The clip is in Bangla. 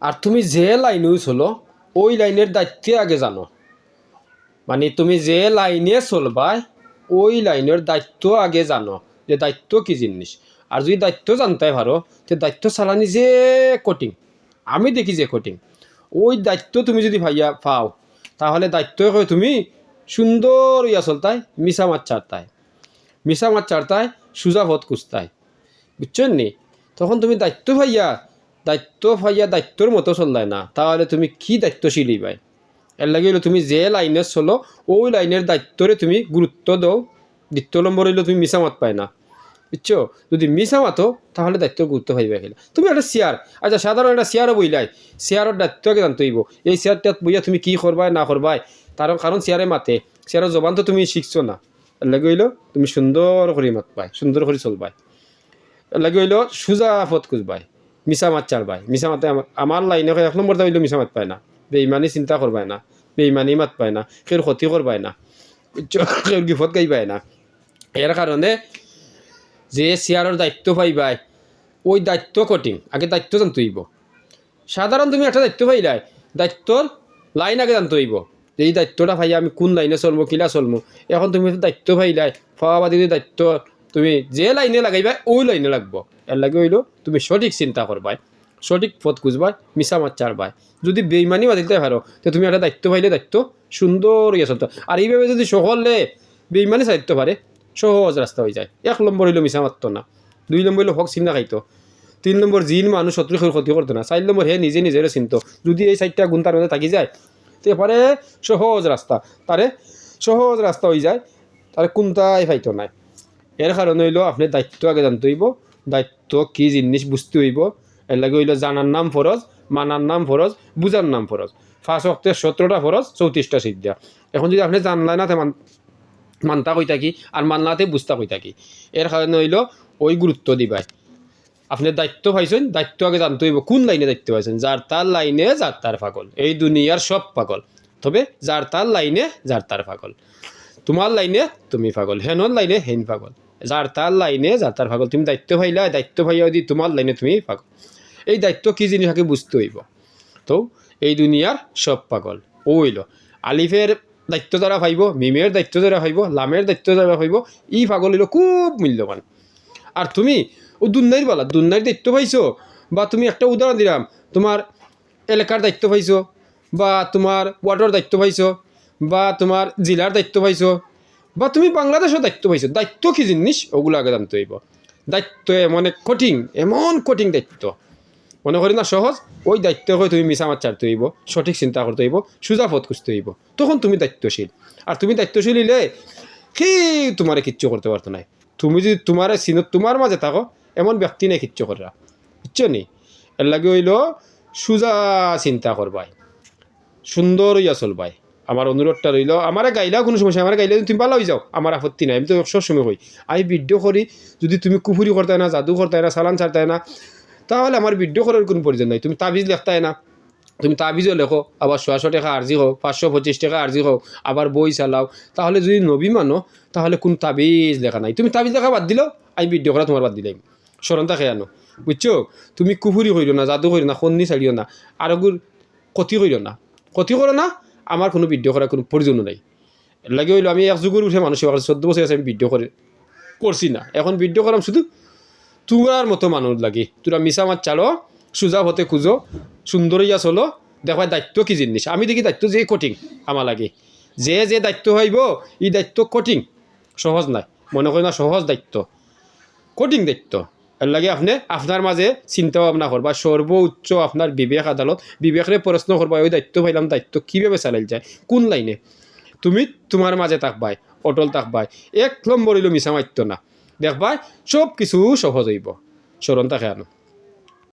আর তুমি যে লাইনেও চলো ওই লাইনের দায়িত্ব আগে জানো। মানে তুমি যে লাইনে চলবাই ওই লাইনের দায়িত্ব আগে জানো, যে দায়িত্ব কি জিনিস। আর যদি দায়িত্ব জানতে পারো তো দায়িত্ব চালানি যে কঠিন, আমি দেখি যে কঠিন, ওই দায়িত্ব তুমি যদি ভাইয়া পাও তাহলে দায়িত্ব কই তুমি সুন্দর ইয়া চলতায়, মিশা মাছ চারতায়, মিশা মাছ চারতায়, সুজা পথ খুঁজতায়, বুঝছেন নি? তখন তুমি দায়িত্ব ভাইয়া দায়িত্বর মতো চললায় না, তাহলে তুমি কি দায়িত্বশীল ভাই? এর লাগে হইলো তুমি যে লাইনে চলো ওই লাইনের দায়িত্বরে তুমি গুরুত্ব দাও। দ্বিতীয় নম্বর হইলো তুমি মিশা মাত পায় না, বুঝছো? যদি মিশা মাতো তাহলে দায়িত্ব গুরুত্ব পাইবে খেলে। তুমি একটা শেয়ার, আচ্ছা সাধারণ একটা শেয়ারও বইলাই, শেয়ারের দায়িত্ব আগে জানতে হইব। এই শেয়ারটাত বইয়া তুমি কি করবাই না করবাই, তার কারণ শেয়ারে মাতে, শেয়ারের জবান তো তুমি শিখছো না। এর লাগে হইলো তুমি সুন্দর করে মাত পাই, সুন্দর করে চলবাই। এর লাগে হইলো সোজা পথ খুঁজবাই, মিশা মাত চারবাই। মিশা মাতে আমার লাইনে এক নম্বরটা হইলো মিশা মাত পায় না, বেইমানি চিন্তা করবাই না, বেইমানি মাত পায় না, কেউ ক্ষতি করবাই না, কেউ গিফত গাইবাই না। এর কারণে যে শেয়ারের দায়িত্ব পাইবাই ওই দায়িত্ব কঠিন, আগে দায়িত্ব জানতে হইব। সাধারণ তুমি একটা দায়িত্ব পাইলাই, দায়িত্বর লাইন আগে জানতে হইব, যে এই দায়িত্বটা ভাই আমি কোন লাইনে চলবো, কিলা চলবো। এখন তুমি দায়িত্ব পাইলাই, পাওয়াবাদী দায়িত্ব তুমি যে লাইনে লাগাইবা ওই লাইনে লাগবো। এর লাগে হইলো তুমি সঠিক চিন্তা করবাই, সঠিক পথ খুঁজবাই, মিশা মাছ চারবাই। যদি বেইমানি বাদিতে পারো তো তুমি একটা দায়িত্ব পাইলে দায়িত্ব সুন্দর ইয়ে চলতো। আর এইভাবে যদি সকলে বেইমানি চাইতে পারে সহজ রাস্তা হয়ে যায়। এক নম্বর হইলো মিশা মারতো না, দুই নম্বর হইলো হক চিন্তা খাইতো, তিন নম্বর জিন মানুষ শত্রু ক্ষতি করতো না, চার নম্বর হে নিজে নিজের চিনত। যদি এই চারটা গুণ তার মধ্যে থাকি যায় তো এবারে সহজ রাস্তা, তারে সহজ রাস্তা হয়ে যায়, তারে কোনটাই ফাইতো নাই। এর কারণে হইলো আপনি দায়িত্ব আগে জানতে হইব, দায়িত্ব কি জিনিস বুঝতে হইব। এর লাগে হইলো জানার নাম ফরজ, মানার নাম ফরজ, বুঝার নাম ফরজ। 5 ওয়াক্তের 17টা ফরজ, 34টা সিদ্ধা। এখন যদি আপনি জানলাই না মানতা কই থাকি, আর মানলাতে বুঝতা কই থাকি। এর কারণে হইলো ওই গুরুত্ব দিবাই। আপনি দায়িত্ব পাইছেন, দায়িত্ব আগে জানতে হইব কোন লাইনে দায়িত্ব পাইছেন। যার তার লাইনে যার তার পাগল, এই দুনিয়ার সব পাগল, তবে যার তার লাইনে যার তার পাগল। তোমার লাইনে তুমি পাগল, হেনর লাইনে হেন পাগল, যার তার লাইনে যার তার পাগল। তুমি দায়িত্ব পাইলা, দায়িত্ব পাইয়া যদি তোমার লাইনে তুমি পাগল। এই দায়িত্ব কি জিনিস আগে বুঝতে হইব। তো এই দুনিয়ার সব পাগল ও হইল আলিফের দায়িত্ব যারা পাইব, মিমের দায়িত্ব যারা পাইব, লামের দায়িত্ব যারা পাইব, ই পাগল হইল খুব মূল্যবান। আর তুমি ও দুনিয়ার বলা, দুনিয়ার দায়িত্ব পাইছো, বা তুমি একটা উদাহরণ দিলাম, তোমার এলাকার দায়িত্ব পাইছো, বা তোমার ওয়ার্ডের দায়িত্ব পাইছো, বা তোমার জেলার দায়িত্ব পাইছো, বা তুমি বাংলাদেশের দায়িত্ব পাইছো। দায়িত্ব কি জিনিস ওগুলো আগে জানতে হইব। দায়িত্ব এমন কঠিন, এমন কঠিন দায়িত্ব, মনে করি না সহজ। ওই দায়িত্ব হয়ে তুমি মিশা মাছ চারতে হইব, সঠিক চিন্তা করতে হইব, সোজা পথ খুঁজতে হইব, তখন তুমি দায়িত্বশীল। আর তুমি দায়িত্বশীল হইলে কি তোমারে কিচ্ছু করতে পারতো না। তুমি যদি তোমার সিনত তোমার মাঝে থাকো এমন ব্যক্তি নেই কিচ্ছু করা, বুঝছো নি? এর লাগে হইল সোজা চিন্তা করবাই, সুন্দর হইয়া চলবাই। আমার অনুরোধটা রইল, আমার গাইলেও কোনো সমস্যা, আমার গাইলে তুমি ভালো হয়ে যাও, আমার আপত্তি নাই। আমি তো সবসময় হই, আমি ভিডিও করি, যদি তুমি কুফুরি করতে না, জাদু করতে না, চালান ছাড়তে না, তাহলে আমার ভিডিও করার কোনো প্রয়োজন নাই। তুমি তাবিজ লেখতাই না, তুমি তাবিজও লেখো, আবার 600 টাকা আর্জি হোক, 525 টাকা আর্জি হোক, আবার বই চালাও, তাহলে যদি নবী মানো তাহলে কোন তাবিজ লেখা নাই। তুমি তাবিজ লেখা বাদ দিলেও আমি ভিডিও করা তোমার বাদ দিলাম, স্মরণ থাকে আনো, বুঝছো? তুমি কুফুরি করিও না, জাদু করিও না, সন্নি ছাড়িও না, আর ক্ষতি করিও না, ক্ষতি করো না, আমার কোনো ভিডিও করার কোনো প্রয়োজন নাই। এর লাগে হইলো আমি এক যুগের উঠে মানুষের 14 বছর আছে আমি ভিডিও করছি না, এখন ভিডিও করাম শুধু তোমার মতো মানুষ লাগে। তোরা মিশা মাছ চালো, সোজা হতে খুঁজো, সুন্দর ইয়া চলো, দেখো দায়িত্ব কি জিনিস। আমি দেখি দায়িত্ব যে কঠিন আমার লাগে, যে যে দায়িত্ব হইব এই দায়িত্ব কঠিন, সহজ নাই। মনে করি না সহজ দায়িত্ব, কঠিন দায়িত্ব। এর লাগে আপনি আপনার মাঝে চিন্তা ভাবনা করবা, সর্বোচ্চ আপনার বিবেক আদালত, বিবেকরে প্রশ্ন করবা ওই দায়িত্ব পাইলাম, দায়িত্ব কীভাবে চালাইল যায়, কোন লাইনে। তুমি তোমার মাঝে থাকবাই, অটল থাকবাই, 1 নম্বর হইল মিশা মারতো না, দেখবাই সব কিছু সহজ হইব, স্মরণ থাকে আনো।